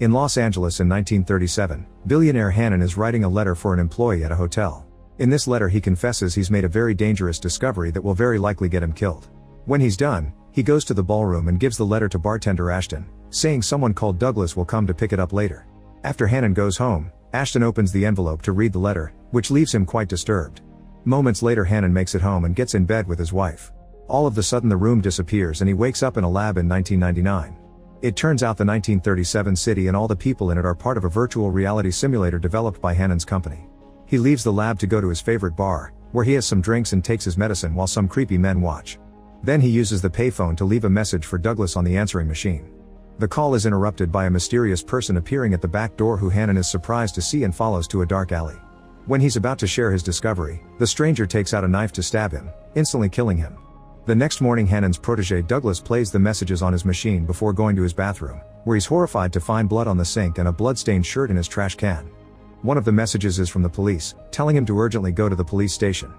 In Los Angeles in 1937, billionaire Hannon is writing a letter for an employee at a hotel. In this letter he confesses he's made a very dangerous discovery that will very likely get him killed. When he's done, he goes to the ballroom and gives the letter to bartender Ashton, saying someone called Douglas will come to pick it up later. After Hannon goes home, Ashton opens the envelope to read the letter, which leaves him quite disturbed. Moments later Hannon makes it home and gets in bed with his wife. All of a sudden the room disappears and he wakes up in a lab in 1999. It turns out the 1937 city and all the people in it are part of a virtual reality simulator developed by Hannon's company. He leaves the lab to go to his favorite bar, where he has some drinks and takes his medicine while some creepy men watch. Then he uses the payphone to leave a message for Douglas on the answering machine. The call is interrupted by a mysterious person appearing at the back door who Hannon is surprised to see and follows to a dark alley. When he's about to share his discovery, the stranger takes out a knife to stab him, instantly killing him. The next morning Hannon's protege Douglas plays the messages on his machine before going to his bathroom, where he's horrified to find blood on the sink and a blood-stained shirt in his trash can. One of the messages is from the police, telling him to urgently go to the police station.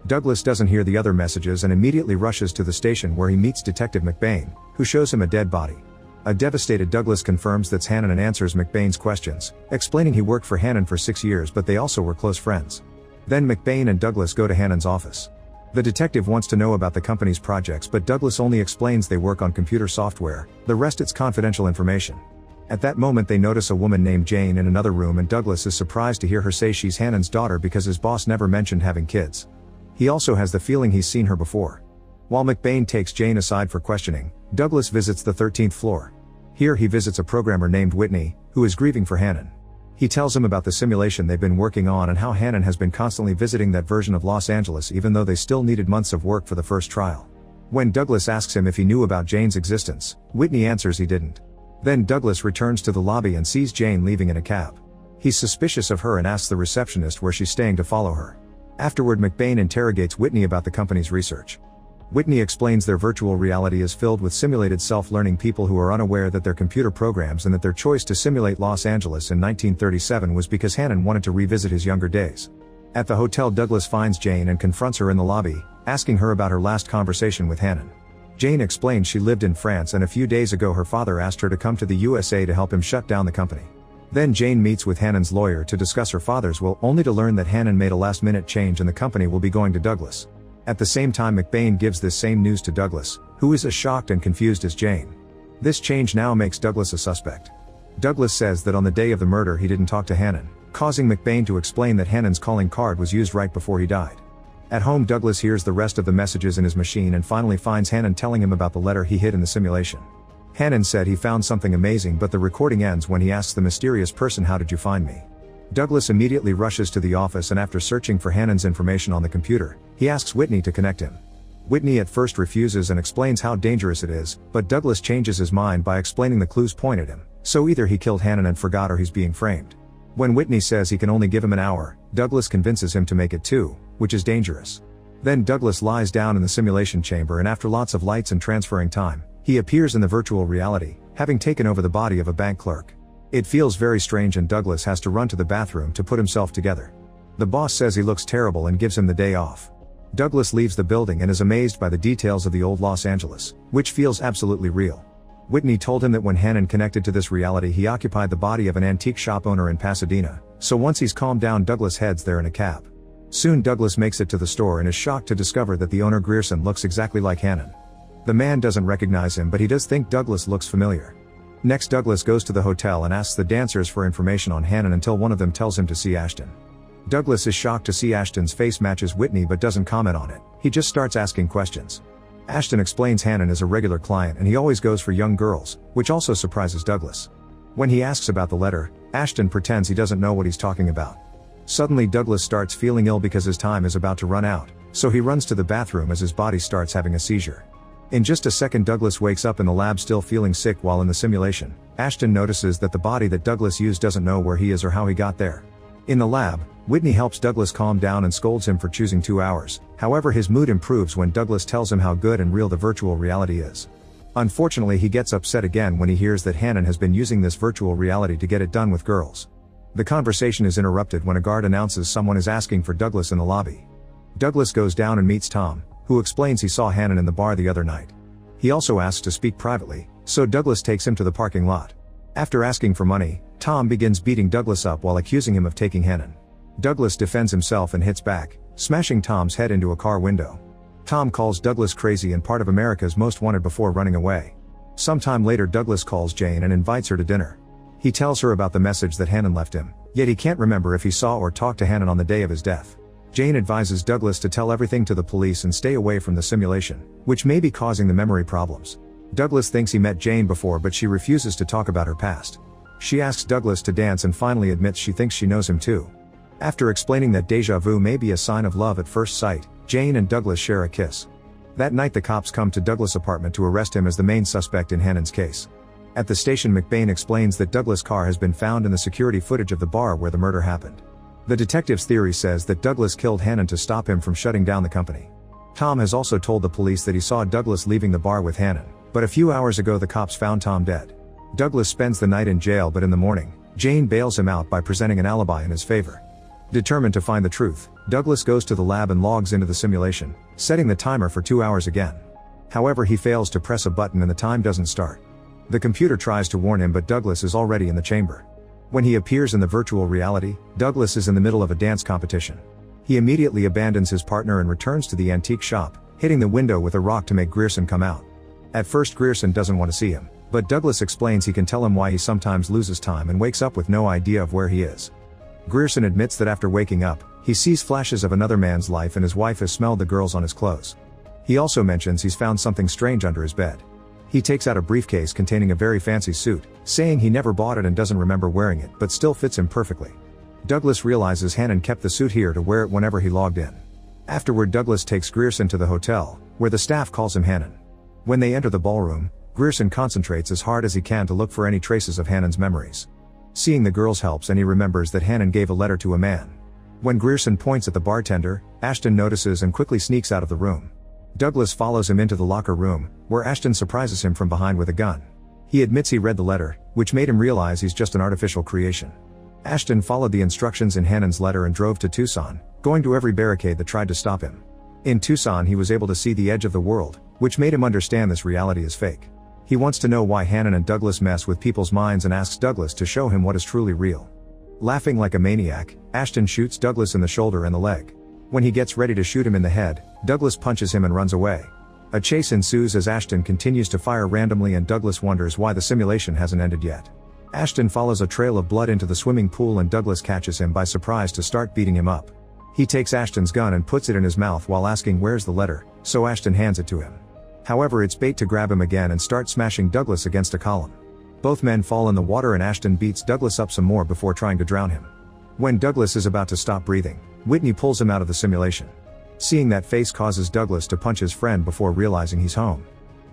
Douglas doesn't hear the other messages and immediately rushes to the station where he meets Detective McBain, who shows him a dead body. A devastated Douglas confirms that's Hannon and answers McBain's questions, explaining he worked for Hannon for 6 years but they also were close friends. Then McBain and Douglas go to Hannon's office. The detective wants to know about the company's projects but Douglas only explains they work on computer software, the rest it's confidential information. At that moment they notice a woman named Jane in another room and Douglas is surprised to hear her say she's Hannon's daughter because his boss never mentioned having kids. He also has the feeling he's seen her before. While McBain takes Jane aside for questioning, Douglas visits the 13th floor. Here he visits a programmer named Whitney, who is grieving for Hannon. He tells him about the simulation they've been working on and how Hannon has been constantly visiting that version of Los Angeles even though they still needed months of work for the first trial. When Douglas asks him if he knew about Jane's existence, Whitney answers he didn't. Then Douglas returns to the lobby and sees Jane leaving in a cab. He's suspicious of her and asks the receptionist where she's staying to follow her. Afterward McBain interrogates Whitney about the company's research. Whitney explains their virtual reality is filled with simulated self-learning people who are unaware that they're computer programs and that their choice to simulate Los Angeles in 1937 was because Hannon wanted to revisit his younger days. At the hotel Douglas finds Jane and confronts her in the lobby, asking her about her last conversation with Hannon. Jane explains she lived in France and a few days ago her father asked her to come to the USA to help him shut down the company. Then Jane meets with Hannon's lawyer to discuss her father's will only to learn that Hannon made a last-minute change and the company will be going to Douglas. At the same time McBain gives this same news to Douglas, who is as shocked and confused as Jane. This change now makes Douglas a suspect. Douglas says that on the day of the murder he didn't talk to Hannon, causing McBain to explain that Hannon's calling card was used right before he died. At home Douglas hears the rest of the messages in his machine and finally finds Hannon telling him about the letter he hid in the simulation. Hannon said he found something amazing but the recording ends when he asks the mysterious person, "How did you find me?" Douglas immediately rushes to the office and after searching for Hannon's information on the computer, he asks Whitney to connect him. Whitney at first refuses and explains how dangerous it is, but Douglas changes his mind by explaining the clues point at him, so either he killed Hannon and forgot or he's being framed. When Whitney says he can only give him an hour, Douglas convinces him to make it 2, which is dangerous. Then Douglas lies down in the simulation chamber and after lots of lights and transferring time, he appears in the virtual reality, having taken over the body of a bank clerk. It feels very strange and Douglas has to run to the bathroom to put himself together. The boss says he looks terrible and gives him the day off. Douglas leaves the building and is amazed by the details of the old Los Angeles, which feels absolutely real. Whitney told him that when Hannon connected to this reality he occupied the body of an antique shop owner in Pasadena, so once he's calmed down Douglas heads there in a cab. Soon Douglas makes it to the store and is shocked to discover that the owner Grierson looks exactly like Hannon. The man doesn't recognize him but he does think Douglas looks familiar. Next Douglas goes to the hotel and asks the dancers for information on Hannon until one of them tells him to see Ashton. Douglas is shocked to see Ashton's face matches Whitney but doesn't comment on it, he just starts asking questions. Ashton explains Hannon is a regular client and he always goes for young girls, which also surprises Douglas. When he asks about the letter, Ashton pretends he doesn't know what he's talking about. Suddenly Douglas starts feeling ill because his time is about to run out, so he runs to the bathroom as his body starts having a seizure. In just a second Douglas wakes up in the lab still feeling sick while in the simulation. Ashton notices that the body that Douglas used doesn't know where he is or how he got there. In the lab, Whitney helps Douglas calm down and scolds him for choosing 2 hours, however his mood improves when Douglas tells him how good and real the virtual reality is. Unfortunately he gets upset again when he hears that Hannon has been using this virtual reality to get it done with girls. The conversation is interrupted when a guard announces someone is asking for Douglas in the lobby. Douglas goes down and meets Tom, who explains he saw Hannon in the bar the other night. He also asks to speak privately, so Douglas takes him to the parking lot. After asking for money, Tom begins beating Douglas up while accusing him of taking Hannon. Douglas defends himself and hits back, smashing Tom's head into a car window. Tom calls Douglas crazy and part of America's Most Wanted before running away. Sometime later Douglas calls Jane and invites her to dinner. He tells her about the message that Hannon left him, yet he can't remember if he saw or talked to Hannon on the day of his death. Jane advises Douglas to tell everything to the police and stay away from the simulation, which may be causing the memory problems. Douglas thinks he met Jane before but she refuses to talk about her past. She asks Douglas to dance and finally admits she thinks she knows him too. After explaining that déjà vu may be a sign of love at first sight, Jane and Douglas share a kiss. That night the cops come to Douglas' apartment to arrest him as the main suspect in Hannon's case. At the station McBain explains that Douglas' car has been found in the security footage of the bar where the murder happened. The detective's theory says that Douglas killed Hannon to stop him from shutting down the company. Tom has also told the police that he saw Douglas leaving the bar with Hannon, but a few hours ago the cops found Tom dead. Douglas spends the night in jail but in the morning, Jane bails him out by presenting an alibi in his favor. Determined to find the truth, Douglas goes to the lab and logs into the simulation, setting the timer for 2 hours again. However, he fails to press a button and the time doesn't start. The computer tries to warn him but Douglas is already in the chamber. When he appears in the virtual reality, Douglas is in the middle of a dance competition. He immediately abandons his partner and returns to the antique shop, hitting the window with a rock to make Grierson come out. At first Grierson doesn't want to see him, but Douglas explains he can tell him why he sometimes loses time and wakes up with no idea of where he is. Grierson admits that after waking up, he sees flashes of another man's life and his wife has smelled the girls on his clothes. He also mentions he's found something strange under his bed. He takes out a briefcase containing a very fancy suit, saying he never bought it and doesn't remember wearing it but still fits him perfectly. Douglas realizes Hannon kept the suit here to wear it whenever he logged in. Afterward Douglas takes Grierson to the hotel, where the staff calls him Hannon. When they enter the ballroom, Grierson concentrates as hard as he can to look for any traces of Hannon's memories. Seeing the girls helps and he remembers that Hannon gave a letter to a man. When Grierson points at the bartender, Ashton notices and quickly sneaks out of the room. Douglas follows him into the locker room, where Ashton surprises him from behind with a gun. He admits he read the letter, which made him realize he's just an artificial creation. Ashton followed the instructions in Hannon's letter and drove to Tucson, going to every barricade that tried to stop him. In Tucson he was able to see the edge of the world, which made him understand this reality is fake. He wants to know why Hannon and Douglas mess with people's minds and asks Douglas to show him what is truly real. Laughing like a maniac, Ashton shoots Douglas in the shoulder and the leg. When he gets ready to shoot him in the head, Douglas punches him and runs away. A chase ensues as Ashton continues to fire randomly and Douglas wonders why the simulation hasn't ended yet. Ashton follows a trail of blood into the swimming pool and Douglas catches him by surprise to start beating him up. He takes Ashton's gun and puts it in his mouth while asking where's the letter, so Ashton hands it to him. However, it's bait to grab him again and start smashing Douglas against a column. Both men fall in the water and Ashton beats Douglas up some more before trying to drown him. When Douglas is about to stop breathing, Whitney pulls him out of the simulation. Seeing that face causes Douglas to punch his friend before realizing he's home.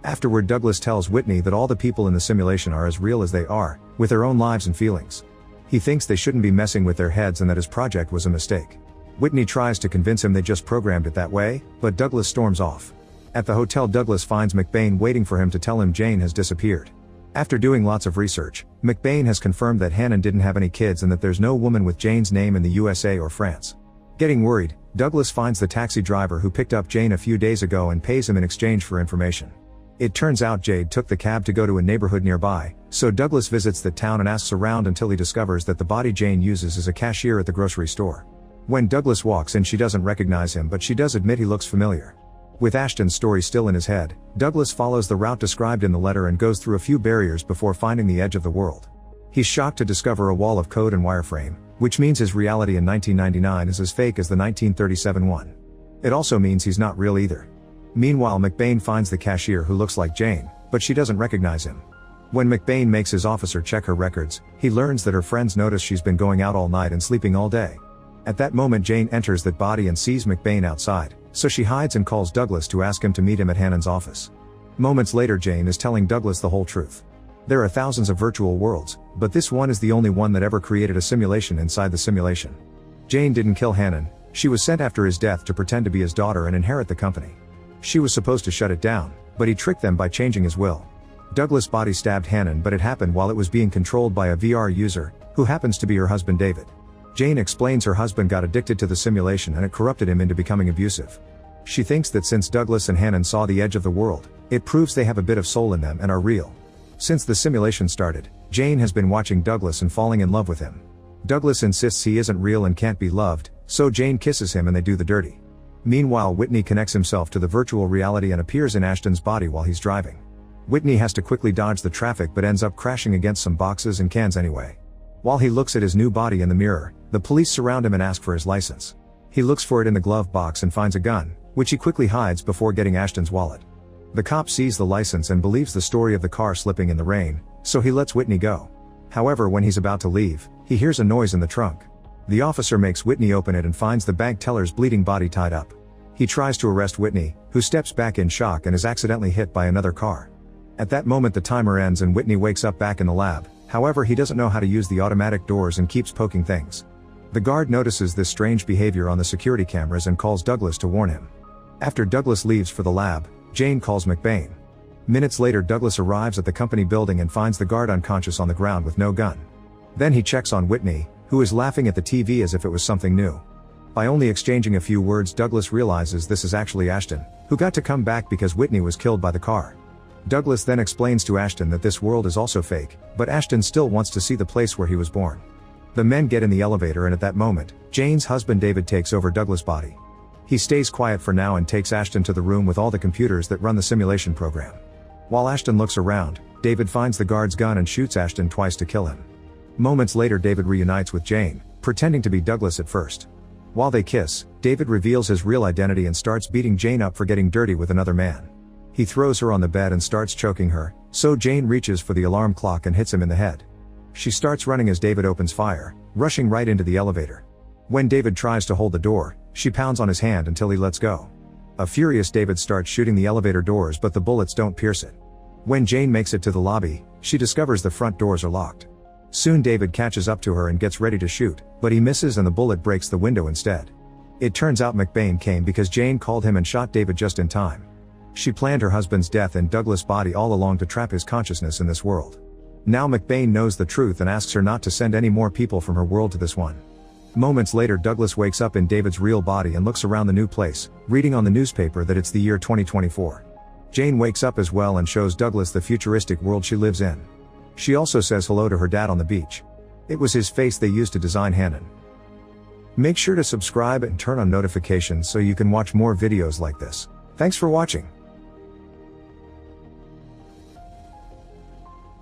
Afterward Douglas tells Whitney that all the people in the simulation are as real as they are, with their own lives and feelings. He thinks they shouldn't be messing with their heads and that his project was a mistake. Whitney tries to convince him they just programmed it that way, but Douglas storms off. At the hotel Douglas finds McBain waiting for him to tell him Jane has disappeared. After doing lots of research, McBain has confirmed that Hannon didn't have any kids and that there's no woman with Jane's name in the USA or France. Getting worried, Douglas finds the taxi driver who picked up Jane a few days ago and pays him in exchange for information. It turns out Jade took the cab to go to a neighborhood nearby, so Douglas visits that town and asks around until he discovers that the body Jane uses is a cashier at the grocery store. When Douglas walks in she doesn't recognize him but she does admit he looks familiar. With Ashton's story still in his head, Douglas follows the route described in the letter and goes through a few barriers before finding the edge of the world. He's shocked to discover a wall of code and wireframe, which means his reality in 1999 is as fake as the 1937 one. It also means he's not real either. Meanwhile McBain finds the cashier who looks like Jane, but she doesn't recognize him. When McBain makes his officer check her records, he learns that her friends notice she's been going out all night and sleeping all day. At that moment Jane enters that body and sees McBain outside, so she hides and calls Douglas to ask him to meet him at Hannon's office. Moments later Jane is telling Douglas the whole truth. There are thousands of virtual worlds, but this one is the only one that ever created a simulation inside the simulation. Jane didn't kill Hannon, she was sent after his death to pretend to be his daughter and inherit the company. She was supposed to shut it down, but he tricked them by changing his will. Douglas' body stabbed Hannon but it happened while it was being controlled by a VR user, who happens to be her husband David. Jane explains her husband got addicted to the simulation and it corrupted him into becoming abusive. She thinks that since Douglas and Hannon saw the edge of the world, it proves they have a bit of soul in them and are real. Since the simulation started, Jane has been watching Douglas and falling in love with him. Douglas insists he isn't real and can't be loved, so Jane kisses him and they do the dirty. Meanwhile, Whitney connects himself to the virtual reality and appears in Ashton's body while he's driving. Whitney has to quickly dodge the traffic but ends up crashing against some boxes and cans anyway. While he looks at his new body in the mirror, the police surround him and ask for his license. He looks for it in the glove box and finds a gun, which he quickly hides before getting Ashton's wallet. The cop sees the license and believes the story of the car slipping in the rain, so he lets Whitney go. However, when he's about to leave, he hears a noise in the trunk. The officer makes Whitney open it and finds the bank teller's bleeding body tied up. He tries to arrest Whitney, who steps back in shock and is accidentally hit by another car. At that moment the timer ends and Whitney wakes up back in the lab, however he doesn't know how to use the automatic doors and keeps poking things. The guard notices this strange behavior on the security cameras and calls Douglas to warn him. After Douglas leaves for the lab, Jane calls McBain. Minutes later Douglas arrives at the company building and finds the guard unconscious on the ground with no gun. Then he checks on Whitney, who is laughing at the TV as if it was something new. By only exchanging a few words, Douglas realizes this is actually Ashton, who got to come back because Whitney was killed by the car. Douglas then explains to Ashton that this world is also fake, but Ashton still wants to see the place where he was born. The men get in the elevator and at that moment, Jane's husband David takes over Douglas' body. He stays quiet for now and takes Ashton to the room with all the computers that run the simulation program. While Ashton looks around, David finds the guard's gun and shoots Ashton twice to kill him. Moments later David reunites with Jane, pretending to be Douglas at first. While they kiss, David reveals his real identity and starts beating Jane up for getting dirty with another man. He throws her on the bed and starts choking her, so Jane reaches for the alarm clock and hits him in the head. She starts running as David opens fire, rushing right into the elevator. When David tries to hold the door, she pounds on his hand until he lets go. A furious David starts shooting the elevator doors but the bullets don't pierce it. When Jane makes it to the lobby, she discovers the front doors are locked. Soon David catches up to her and gets ready to shoot, but he misses and the bullet breaks the window instead. It turns out McBain came because Jane called him and shot David just in time. She planned her husband's death in Douglas' body all along to trap his consciousness in this world. Now McBain knows the truth and asks her not to send any more people from her world to this one. Moments later Douglas wakes up in David's real body and looks around the new place, reading on the newspaper that it's the year 2024. Jane wakes up as well and shows Douglas the futuristic world she lives in. She also says hello to her dad on the beach. It was his face they used to design Hannon. Make sure to subscribe and turn on notifications so you can watch more videos like this. Thanks for watching.